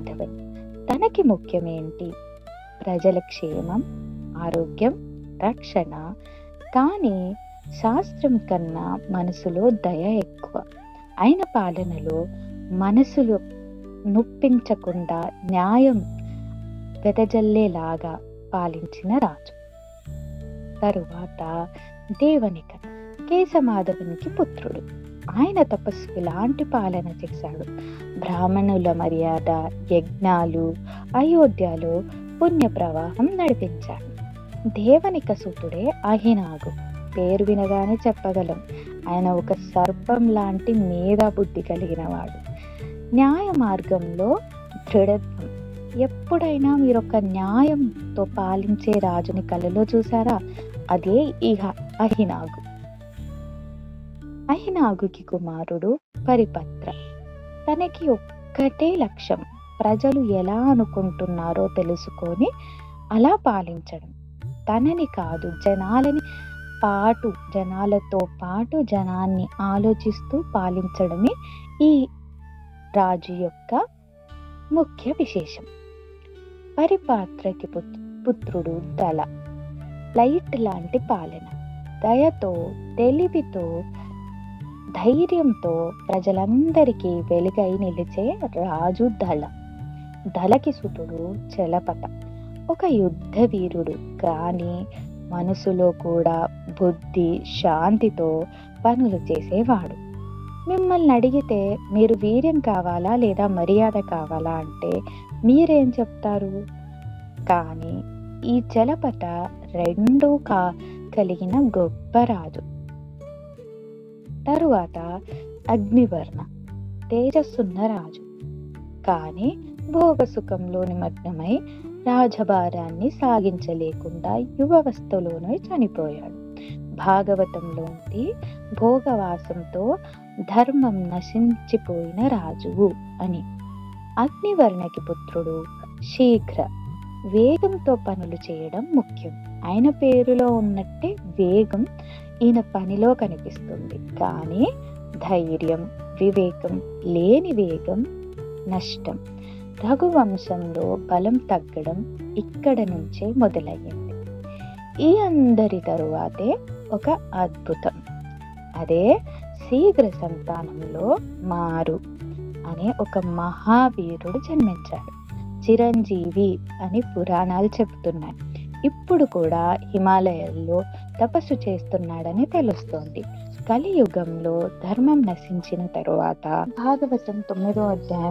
మాధవన్. తనకి ముఖ్యమేంటి? ప్రజల క్షేమం, ఆరోగ్యం, రక్షణ. కానీ శాస్త్రం కన్నా మనసులో దయ ఎక్కువ. ఆయన పాలనలో మనసులు నొప్పించకుండా న్యాయం వెదజల్లేలాగా పాలించిన రాజు. తరువాత దేవనిక కేశమాధవునికి పుత్రుడు. ఆయన తపస్వి లాంటి పాలన చేశాడు. బ్రాహ్మణుల మర్యాద, యజ్ఞాలు, అయోధ్యలో పుణ్య ప్రవాహం నడిపించాడు. దేవనిక సుతుడే అహినాగు. పేరు వినగానే చెప్పగలం, ఆయన ఒక సర్పం లాంటి మేధా బుద్ధి కలిగిన వాడు. న్యాయ మార్గంలో దృఢత్వం. ఎప్పుడైనా మీరు ఒక న్యాయంతో పాలించే రాజుని కలలో చూసారా? అదే అహినాగు. అహినాగుకి కుమారుడు పరిపత్ర. తనకి ఒక్కటే లక్ష్యం, ప్రజలు ఎలా అనుకుంటున్నారో తెలుసుకొని అలా పాలించడం. తనని కాదు, జనాలతో పాటు జనాన్ని ఆలోచిస్తూ పాలించడమే ఈ రాజు యొక్క ముఖ్య విశేషం. పరిపాత్రకి పుత్రుడు దళ. లైట్ లాంటి పాలన. దయతో, తెలివితో, ధైర్యంతో ప్రజలందరికీ వెలుగై నిలిచే రాజు దళ. దళకి సుతుడు చలపత. ఒక యుద్ధ వీరుడు, కానీ మనసులో కూడా బుద్ధి, శాంతితో పనులు చేసేవాడు. మిమ్మల్ని అడిగితే మీరు వీర్యం కావాలా లేదా మర్యాద కావాలా అంటే మీరేం చెప్తారు? కానీ ఈ చలపత రెండూ కలిగిన గొప్ప రాజు. తరువాత అగ్నివర్ణ. తేజస్సున్న రాజు, కానీ భోగ సుఖంలో నిమగ్నమై రాజభారాన్ని సాగించలేకుండా యువవస్థలోనే చనిపోయాడు. భాగవతంలోని భోగవాసంతో ధర్మం నశించిపోయిన రాజువు అని. అగ్నివర్ణకి పుత్రుడు శీఘ్ర. వేగంతో పనులు చేయడం ముఖ్యం. ఆయన పేరులో ఉన్నట్టే వేగం ఈయన పనిలో కనిపిస్తుంది. కానీ ధైర్యం, వివేకం లేని వేగం నష్టం. రఘువంశంలో బలం తగ్గడం ఇక్కడ నుంచే మొదలయ్యింది. ఈ అందరి తరువాతే ఒక అద్భుతం. అదే శీఘ్ర సంతానంలో మారు అనే ఒక మహావీరుడు జన్మించాడు. చిరంజీవి అని పురాణాలు చెబుతున్నాయి. ఇప్పుడు కూడా హిమాలయాల్లో తపస్సు చేస్తున్నాడని తెలుస్తోంది. కలియుగంలో ధర్మం నశించిన తరువాత భాగవతం 9వ అధ్యాయం